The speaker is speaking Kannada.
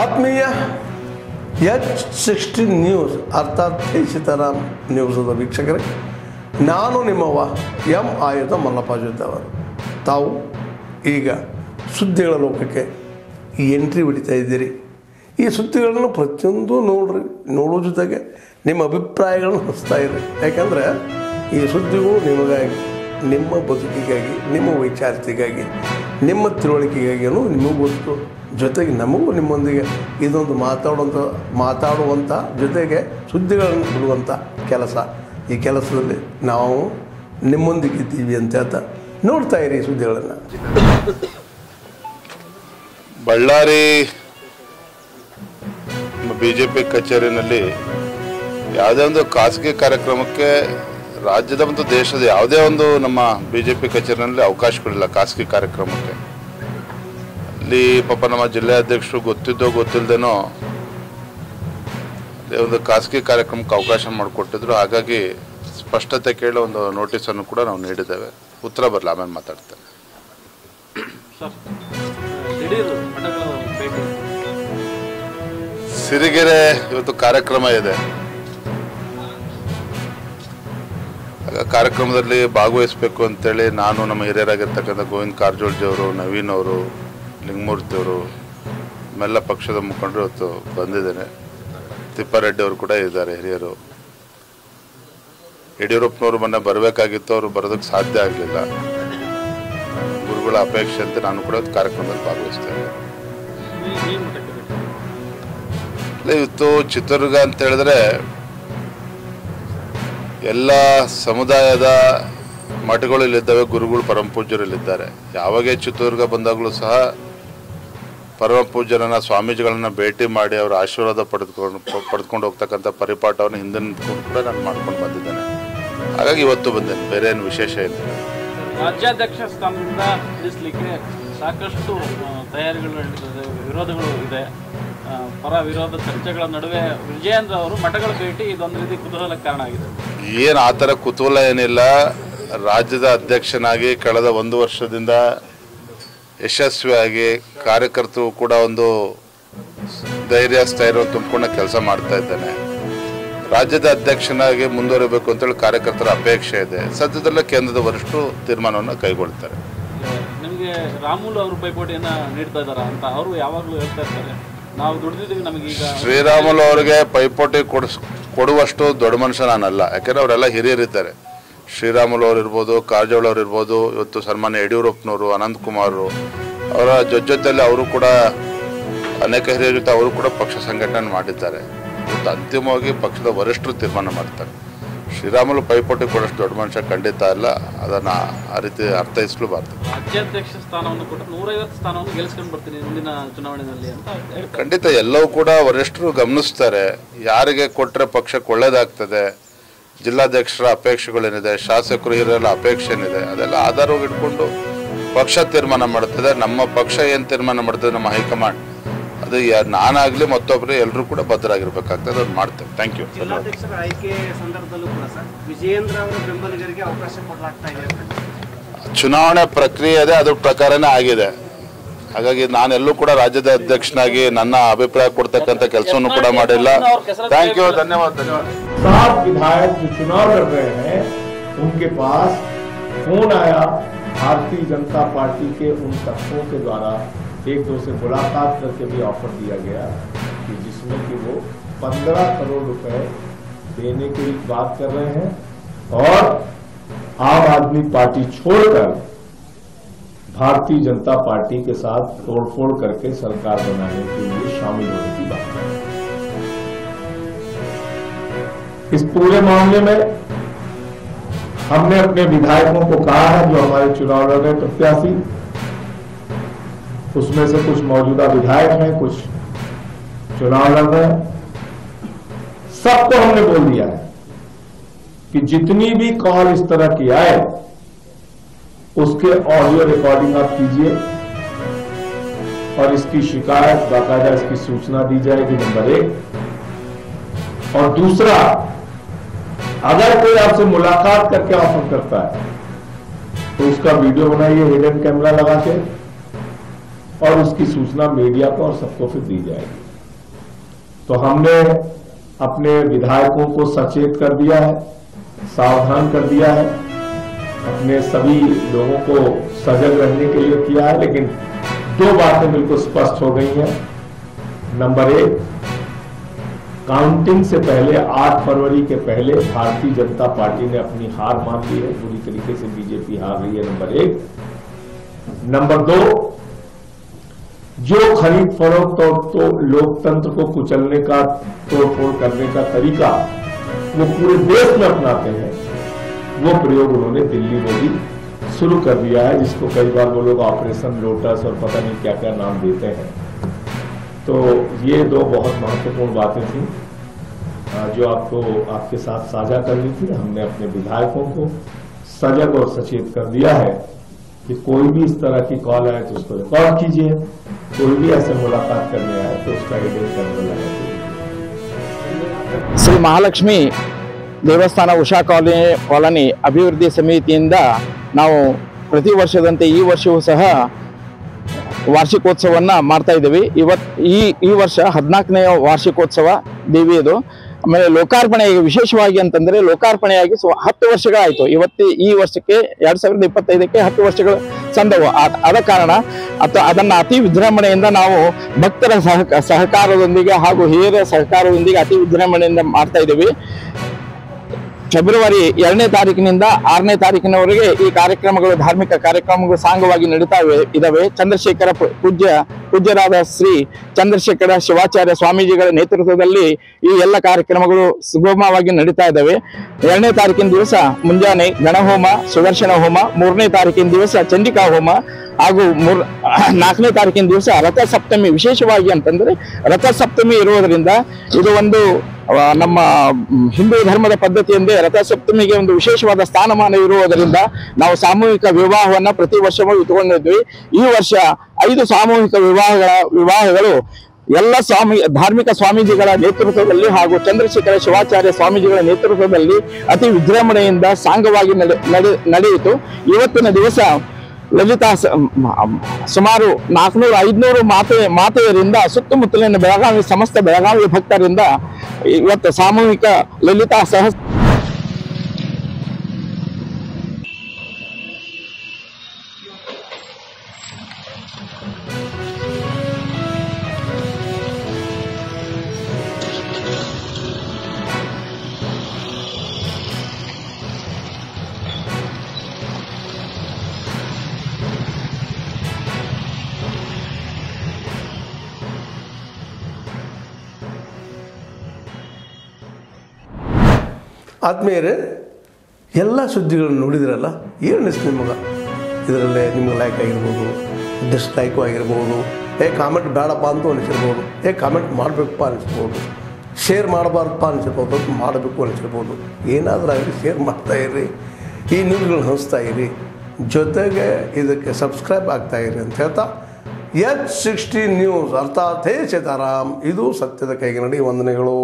ಆತ್ಮೀಯ H16 ನ್ಯೂಸ್ ಅರ್ಥಾತ್ ಸೀತಾರಾಮ್ ನ್ಯೂಸ್ದ ವೀಕ್ಷಕರೇ, ನಾನು ನಿಮ್ಮವ ಎಂ ಆಯುಧ ಮಲ್ಲಪ್ಪ ಜೊತೆವರು. ತಾವು ಈಗ ಸುದ್ದಿಗಳ ಲೋಕಕ್ಕೆ ಎಂಟ್ರಿ ಹೊಡಿತಾ ಇದ್ದೀರಿ. ಈ ಸುದ್ದಿಗಳನ್ನು ಪ್ರತಿಯೊಂದು ನೋಡೋ ಜೊತೆಗೆ ನಿಮ್ಮ ಅಭಿಪ್ರಾಯಗಳನ್ನು ಹಂಚ್ತಾ ಇರಿ. ಯಾಕಂದರೆ ಈ ಸುದ್ದಿಗಳು ನಿಮಗಾಗಿ, ನಿಮ್ಮ ಬದುಕಿಗಾಗಿ, ನಿಮ್ಮ ವೈಚಾರಿಕೆಗಾಗಿ, ನಿಮ್ಮ ತಿಳುವಳಿಕೆಗಾಗಿಯೂ ನಿಮಗೂ ಗೊತ್ತು. ಜೊತೆಗೆ ನಮಗೂ ನಿಮ್ಮೊಂದಿಗೆ ಇದೊಂದು ಮಾತಾಡುವಂಥ ಜೊತೆಗೆ ಸುದ್ದಿಗಳನ್ನು ಬಿಡುವಂಥ ಕೆಲಸ. ಈ ಕೆಲಸದಲ್ಲಿ ನಾವು ನಿಮ್ಮೊಂದಿಗೆ ಇದ್ದೀವಿ ಅಂತ ಹೇಳ್ತಾ ನೋಡ್ತಾ ಇರಿ ಸುದ್ದಿಗಳನ್ನು. ಬಳ್ಳಾರಿ ಬಿಜೆಪಿ ಕಚೇರಿನಲ್ಲಿ ಯಾವುದೇ ಒಂದು ಖಾಸಗಿ ಕಾರ್ಯಕ್ರಮಕ್ಕೆ ರಾಜ್ಯದ ಮತ್ತು ದೇಶದ ಯಾವುದೇ ಒಂದು ನಮ್ಮ ಬಿಜೆಪಿ ಕಚೇರಿನಲ್ಲಿ ಅವಕಾಶಗಳಿಲ್ಲ ಖಾಸಗಿ ಕಾರ್ಯಕ್ರಮಕ್ಕೆ. ಅಲ್ಲಿ ಪಾಪ ನಮ್ಮ ಜಿಲ್ಲಾಧ್ಯಕ್ಷರು ಗೊತ್ತಿದ್ದೋ ಗೊತ್ತಿಲ್ಲದೇನೋ ಒಂದು ಖಾಸಗಿ ಕಾರ್ಯಕ್ರಮಕ್ಕೆ ಅವಕಾಶ ಮಾಡಿಕೊಟ್ಟಿದ್ರು. ಹಾಗಾಗಿ ಸ್ಪಷ್ಟತೆ ಕೇಳೋ ಒಂದು ನೋಟಿಸನ್ನು ಕೂಡ ನಾವು ನೀಡಿದ್ದೇವೆ. ಉತ್ತರ ಬರಲ್ಲ, ಆಮೇಲೆ ಮಾತಾಡ್ತೇನೆ. ಸಿರಿಗೆರೆ ಇವತ್ತು ಕಾರ್ಯಕ್ರಮ ಇದೆ. ಕಾರ್ಯಕ್ರಮದಲ್ಲಿ ಭಾಗವಹಿಸಬೇಕು ಅಂತೇಳಿ ನಾನು, ನಮ್ಮ ಹಿರಿಯರಾಗಿರ್ತಕ್ಕಂಥ ಗೋವಿಂದ ಕಾರಜೋಳಜಿಯವರು, ನವೀನ್ ಅವರು, ಲಿಂಗಮೂರ್ತಿ ಅವರು, ಎಲ್ಲ ಪಕ್ಷದ ಮುಖಂಡರು ಇವತ್ತು ಬಂದಿದ್ದೇನೆ. ತಿಪ್ಪಾರೆಡ್ಡಿ ಅವರು ಕೂಡ ಇದ್ದಾರೆ, ಹಿರಿಯರು. ಯಡಿಯೂರಪ್ಪನವರು ಮೊನ್ನೆ ಬರಬೇಕಾಗಿತ್ತು, ಅವರು ಬರೋದಕ್ಕೆ ಸಾಧ್ಯ ಆಗಲಿಲ್ಲ. ಗುರುಗಳ ಅಪೇಕ್ಷೆ ಅಂತ ನಾನು ಕೂಡ ಕಾರ್ಯಕ್ರಮದಲ್ಲಿ ಭಾಗವಹಿಸ್ತೇನೆ. ಇವತ್ತು ಚಿತ್ರದುರ್ಗ ಅಂತ ಹೇಳಿದ್ರೆ ಎಲ್ಲ ಸಮುದಾಯದ ಮಠಗಳು ಇಲ್ಲಿದ್ದಾವೆ, ಗುರುಗಳು ಪರಮ ಪೂಜ್ಯರಲ್ಲಿದ್ದಾರೆ. ಯಾವಾಗ ಚಿತ್ರದುರ್ಗ ಬಂದಾಗಲೂ ಸಹ ಪರಮ ಪೂಜ್ಯರನ್ನ, ಸ್ವಾಮೀಜಿಗಳನ್ನ ಭೇಟಿ ಮಾಡಿ ಅವರ ಆಶೀರ್ವಾದ ಪಡೆದುಕೊಂಡು ಹೋಗ್ತಕ್ಕಂಥ ಪರಿಪಾಠವನ್ನು ಹಿಂದಿನ ಕೂಡ ನಾನು ಮಾಡ್ಕೊಂಡು ಬಂದಿದ್ದೇನೆ. ಹಾಗಾಗಿ ಇವತ್ತು ಬಂದೇನೆ, ಬೇರೆ ಏನು ವಿಶೇಷ ಏನಿಲ್ಲ. ರಾಜ್ಯಾಧ್ಯಕ್ಷ ಸ್ಥಾನದಿಂದ ಇಳಿಸಲಿಕ್ಕೆ ಸಾಕಷ್ಟು ತಯಾರಿಗಳು ನಡೀತದೆ, ವಿರೋಧಗಳು ಇದೆ. ಪರ ವಿರೋಧ ಚರ್ಚೆಗಳ ನಡುವೆ ವಿಜಯೇಂದ್ರ ಅವರು ಮಠಗಳ ಭೇಟಿ ಇದೊಂದು ರೀತಿ ಕುತೂಹಲಕ್ಕೆ ಕಾರಣ ಆಗಿದೆ. ಏನು ಆ ಥರ ಕುತೂಹಲ ಏನಿಲ್ಲ. ರಾಜ್ಯದ ಅಧ್ಯಕ್ಷನಾಗಿ ಕಳೆದ 1 ವರ್ಷದಿಂದ ಯಶಸ್ವಿಯಾಗಿ ಕಾರ್ಯಕರ್ತರು ಕೂಡ ಒಂದು ಧೈರ್ಯ ಸ್ಥೈರ್ಯ ತುಂಬಿಕೊಂಡ ಕೆಲಸ ಮಾಡ್ತಾ ಇದ್ದೇನೆ. ರಾಜ್ಯದ ಅಧ್ಯಕ್ಷನಾಗಿ ಮುಂದುವರಿಬೇಕು ಅಂತೇಳಿ ಕಾರ್ಯಕರ್ತರ ಅಪೇಕ್ಷೆ ಇದೆ. ಸದ್ಯದಲ್ಲೇ ಕೇಂದ್ರದ ವರಿಷ್ಠರು ತೀರ್ಮಾನವನ್ನು ಕೈಗೊಳ್ತಾರೆ. ನಿಮಗೆ ರಾಮುಲು ಅವರು ಪೈಪೋಟಿಯನ್ನ ನೀಡ್ತಾ ಇದ್ದಾರ ಅಂತ ಅವರು ಯಾವಾಗಲೂ ಹೇಳ್ತಾ ಇರ್ತಾರೆ. ನಾವು ದುಡಿದಿದ್ದೀವಿ, ನಮಗೀಗ ಶ್ರೀರಾಮುಲು ಅವರಿಗೆ ಪೈಪೋಟಿ ಕೊಡುವಷ್ಟು ದೊಡ್ಡ ಮನುಷ್ಯ ನಾನಲ್ಲ. ಯಾಕೆಂದರೆ ಅವರೆಲ್ಲ ಹಿರಿಯರಿದ್ದಾರೆ. ಶ್ರೀರಾಮುಲು ಅವರು ಇರ್ಬೋದು, ಕಾರಜೋಳ ಅವರು ಇರ್ಬೋದು, ಇವತ್ತು ಸನ್ಮಾನ್ಯ ಯಡಿಯೂರಪ್ಪನವರು, ಅನಂತಕುಮಾರ್ ಅವರ ಜೊತೆಯಲ್ಲಿ ಅವರು ಕೂಡ ಅನೇಕ ಹಿರಿಯರ ಜೊತೆ ಅವರು ಕೂಡ ಪಕ್ಷ ಸಂಘಟನೆ ಮಾಡಿದ್ದಾರೆ. ಇವತ್ತು ಅಂತಿಮವಾಗಿ ಪಕ್ಷದ ವರಿಷ್ಠರು ತೀರ್ಮಾನ ಮಾಡ್ತಾರೆ. ಶ್ರೀರಾಮುಲು ಪೈಪೋಟಿ ಕೊಡೋಷ್ಟು ದೊಡ್ಡ ಮನುಷ್ಯ ಖಂಡಿತ ಇಲ್ಲ. ಅದನ್ನು ಆ ರೀತಿ ಅರ್ಥೈಸಲೂಬಾರ್ದು. ರಾಜ್ಯಾಧ್ಯಕ್ಷ ಸ್ಥಾನವನ್ನು ಕೊಟ್ಟು 150 ಸ್ಥಾನವನ್ನು ಗೆಲ್ಲಿಸ್ಕೊಂಡು ಬರ್ತೀನಿ ಮುಂದಿನ ಚುನಾವಣೆಯಲ್ಲಿ ಅಂತ ಖಂಡಿತ ಎಲ್ಲವೂ ಕೂಡ ವರಿಷ್ಠರು ಗಮನಿಸ್ತಾರೆ. ಯಾರಿಗೆ ಕೊಟ್ಟರೆ ಪಕ್ಷಕ್ಕೆ ಒಳ್ಳೇದಾಗ್ತದೆ, ಜಿಲ್ಲಾಧ್ಯಕ್ಷರ ಅಪೇಕ್ಷೆಗಳೇನಿದೆ, ಶಾಸಕರು ಹಿರಿಯರ ಅಪೇಕ್ಷೆ ಏನಿದೆ, ಅದೆಲ್ಲ ಆಧಾರವಾಗಿ ಇಟ್ಕೊಂಡು ಪಕ್ಷ ತೀರ್ಮಾನ ಮಾಡ್ತದೆ. ನಮ್ಮ ಪಕ್ಷ ಏನು ತೀರ್ಮಾನ ಮಾಡ್ತದೆ, ನಮ್ಮ ಹೈಕಮಾಂಡ್, ಅದು ನಾನಾಗಲಿ ಮತ್ತೊಬ್ಬರು ಎಲ್ಲರೂ ಕೂಡ ಬದ್ಧರಾಗಿರ್ಬೇಕಾಗ್ತದೆ. ಅದನ್ನು ಮಾಡ್ತೇವೆ. Thank you. ಜಿಲ್ಲಾಧ್ಯಕ್ಷರ ಆಯ್ಕೆ ಸಂದರ್ಭದಲ್ಲೂ ಕೂಡ ಸರ್ ವಿಜಯೇಂದ್ರ ಅವರ ಬೆಂಬಲಿಗರಿಗೆ ಅವಕಾಶ ಕೊಡಲಾಗ್ತಾ ಇದೆ. ಚುನಾವಣೆ ಪ್ರಕ್ರಿಯೆ ಇದೆ, ಅದ್ರ ಪ್ರಕಾರನೇ ಆಗಿದೆ. ಹಾಗಾಗಿ ನಾನೆಲ್ಲೂ ಕೂಡ ರಾಜ್ಯದ ಅಧ್ಯಕ್ಷನಾಗಿ ನನ್ನ ಅಭಿಪ್ರಾಯ ಕೊಡ್ತಕ್ಕಂಥ ಕೆಲಸವನ್ನು ಕೂಡ ಮಾಡಿಲ್ಲ. ಥ್ಯಾಂಕ್ ಯು, ಧನ್ಯವಾದ. 7 विधायक जो चुनाव लड़ रहे हैं उनके पास फोन आया भारतीय जनता पार्टी के उन तत्वों के द्वारा, एक दो से मुलाकात करके भी ऑफर दिया गया कि जिसमें कि वो 15 करोड़ रुपए देने की बात कर रहे हैं और आम आदमी पार्टी छोड़कर भारतीय जनता पार्टी के साथ तोड़फोड़ करके सरकार बनाने के लिए शामिल होने की बात है। इस पूरे मामले में हमने अपने विधायकों को कहा है, जो हमारे चुनाव लड़ रहे प्रत्याशी, उसमें से कुछ मौजूदा विधायक हैं, कुछ चुनाव लड़ रहे हैं, सबको हमने बोल दिया है कि जितनी भी कॉल इस तरह की आए उसके ऑडियो रिकॉर्डिंग आप कीजिए और इसकी शिकायत बाकायदा इसकी सूचना दी जाएगी, नंबर 1। और दूसरा, अगर कोई आपसे मुलाकात करके ऑफर करता है तो उसका वीडियो बनाइए हिडन कैमरा लगा के और उसकी सूचना मीडिया को और सबको फिर दी जाएगी। तो हमने अपने विधायकों को सचेत कर दिया है, सावधान कर दिया है, अपने सभी लोगों को सजग रहने के लिए किया है। लेकिन दो बातें बिल्कुल स्पष्ट हो गई हैं। नंबर एक, काउंटिंग से पहले 8 फरवरी के पहले भारतीय जनता पार्टी ने अपनी हार मान ली है, पूरी तरीके से बीजेपी हार रही है, नंबर एक। नंबर दो, जो खरीद फरोख्त तो लोकतंत्र को कुचलने का, तोड़फोड़ करने का तरीका वो पूरे देश में अपनाते हैं, वो प्रयोग उन्होंने दिल्ली में भी शुरू कर दिया है, जिसको कई बार वो लोग ऑपरेशन लोटस और पता नहीं क्या क्या नाम देते हैं। तो ये दो बहुत महत्वपूर्ण बातें थी जो आपको आपके साथ साझा करनी थी। हमने अपने विधायकों को सजग और सचेत कर दिया है कि कोई भी इस तरह की कॉल आए तो उसको रिकॉर्ड कीजिए, कोई भी ऐसे मुलाकात करने आए तो उसका एडिट करने लगे। ಶ್ರೀ ಮಹಾಲಕ್ಷ್ಮಿ ದೇವಸ್ಥಾನ ಉಷಾ ಕಾಲನಿ ಅಭಿವೃದ್ಧಿ ಸಮಿತಿಯಿಂದ ನಾವು ಪ್ರತಿ ವರ್ಷದಂತೆ ಈ ವರ್ಷವೂ ಸಹ ವಾರ್ಷಿಕೋತ್ಸವವನ್ನು ಮಾಡ್ತಾ ಇದ್ದೀವಿ. ಈ ವರ್ಷ 14ನೇ ವಾರ್ಷಿಕೋತ್ಸವ ದೇವಿಯದು. ಆಮೇಲೆ ಲೋಕಾರ್ಪಣೆ ವಿಶೇಷವಾಗಿ ಅಂತಂದರೆ ಲೋಕಾರ್ಪಣೆಯಾಗಿ 10 ವರ್ಷಗಳಾಯಿತು. ಈ ವರ್ಷಕ್ಕೆ 2025ಕ್ಕೆ 10 ವರ್ಷಗಳು ಸಂದವು. ಆದ ಕಾರಣ ಅದನ್ನು ಅತಿ ವಿಜೃಂಭಣೆಯಿಂದ ನಾವು ಭಕ್ತರ ಸಹಕಾರದೊಂದಿಗೆ ಹಾಗೂ ಹಿರಿಯರ ಸಹಕಾರದೊಂದಿಗೆ ಅತಿ ವಿಜೃಂಭಣೆಯಿಂದ ಮಾಡ್ತಾ ಇದ್ದೀವಿ. ಫೆಬ್ರವರಿ 2ನೇ ತಾರೀಕಿನಿಂದ 6ನೇ ತಾರೀಕಿನವರೆಗೆ ಈ ಕಾರ್ಯಕ್ರಮಗಳು, ಧಾರ್ಮಿಕ ಕಾರ್ಯಕ್ರಮಗಳು ಸಾಂಗವಾಗಿ ನಡೀತಾ ಇದ್ದಾವೆ. ಚಂದ್ರಶೇಖರ ಪೂಜ್ಯರಾದ ಶ್ರೀ ಚಂದ್ರಶೇಖರ ಶಿವಾಚಾರ್ಯ ಸ್ವಾಮೀಜಿಗಳ ನೇತೃತ್ವದಲ್ಲಿ ಈ ಎಲ್ಲ ಕಾರ್ಯಕ್ರಮಗಳು ಸುಗಮವಾಗಿ ನಡೀತಾ ಇದ್ದಾವೆ. 2ನೇ ತಾರೀಕಿನ ದಿವಸ ಮುಂಜಾನೆ ಗಣಹೋಮ, ಸುದರ್ಶನ ಹೋಮ, 3ನೇ ತಾರೀಕಿನ ದಿವಸ ಚಂಡಿಕಾ ಹೋಮ ಹಾಗೂ 4ನೇ ತಾರೀಕಿನ ದಿವಸ ರಥಸಪ್ತಮಿ. ವಿಶೇಷವಾಗಿ ಅಂತಂದ್ರೆ ರಥಸಪ್ತಮಿ ಇರುವುದರಿಂದ ಇದು ಒಂದು ನಮ್ಮ ಹಿಂದೂ ಧರ್ಮದ ಪದ್ಧತಿಯಂದೇ ರಥಸಪ್ತಮಿಗೆ ಒಂದು ವಿಶೇಷವಾದ ಸ್ಥಾನಮಾನ ಇರುವುದರಿಂದ ನಾವು ಸಾಮೂಹಿಕ ವಿವಾಹವನ್ನ ಪ್ರತಿ ವರ್ಷವೂ ಇಟ್ಟುಕೊಂಡಿದ್ವಿ. ಈ ವರ್ಷ 5 ಸಾಮೂಹಿಕ ವಿವಾಹಗಳು ಎಲ್ಲ ಧಾರ್ಮಿಕ ಸ್ವಾಮೀಜಿಗಳ ನೇತೃತ್ವದಲ್ಲಿ ಹಾಗೂ ಚಂದ್ರಶೇಖರ ಶಿವಾಚಾರ್ಯ ಸ್ವಾಮೀಜಿಗಳ ನೇತೃತ್ವದಲ್ಲಿ ಅತಿ ವಿಜೃಂಭಣೆಯಿಂದ ಸಾಂಗವಾಗಿ ನಡೆಯಿತು. ಇವತ್ತಿನ ದಿವಸ ಲಲಿತಾ ಸುಮಾರು 400-500 ಮಾತೆಯರಿಂದ ಸುತ್ತಮುತ್ತಲಿನ ಸಮಸ್ತ ಬೆಳಗಾವಿ ಭಕ್ತರಿಂದ ಇವತ್ತು ಸಾಮೂಹಿಕ ಲಲಿತಾ ಆದ್ಮೇಲೆ ಎಲ್ಲ ಸುದ್ದಿಗಳನ್ನು ನೋಡಿದ್ರಲ್ಲ, ಏನು ಅನಿಸ್ತು ನಿಮಗೆ? ಇದರಲ್ಲೇ ನಿಮ್ಗೆ ಲೈಕ್ ಆಗಿರ್ಬೋದು, ಡಿಸ್ಲೈಕು ಆಗಿರ್ಬೋದು, ಕಾಮೆಂಟ್ ಬೇಡಪ್ಪ ಅಂತೂ ಅನಿಸಿರ್ಬೋದು, ಕಾಮೆಂಟ್ ಮಾಡಬೇಕಪ್ಪ ಅನಿಸ್ಬೋದು, ಶೇರ್ ಮಾಡಬಾರ್ದಪ್ಪ ಅನಿಸಿರ್ಬೋದು, ಮಾಡಬೇಕು ಅನಿಸಿರ್ಬೋದು. ಏನಾದರೂ ಆಗಲಿ ಶೇರ್ ಮಾಡ್ತಾಯಿರಿ, ಈ ನ್ಯೂಸ್ಗಳನ್ನ ಹಂಚ್ತಾ ಇರಿ, ಜೊತೆಗೆ ಇದಕ್ಕೆ ಸಬ್ಸ್ಕ್ರೈಬ್ ಆಗ್ತಾಯಿರಿ ಅಂತ ಹೇಳ್ತಾ H16 ನ್ಯೂಸ್ ಅರ್ಥಾತ್ ಹೇ ಸೀತಾರಾಮ್, ಇದು ಸತ್ಯದ ಕೈಗೆ ನಡಿ. ವಂದನೆಗಳು.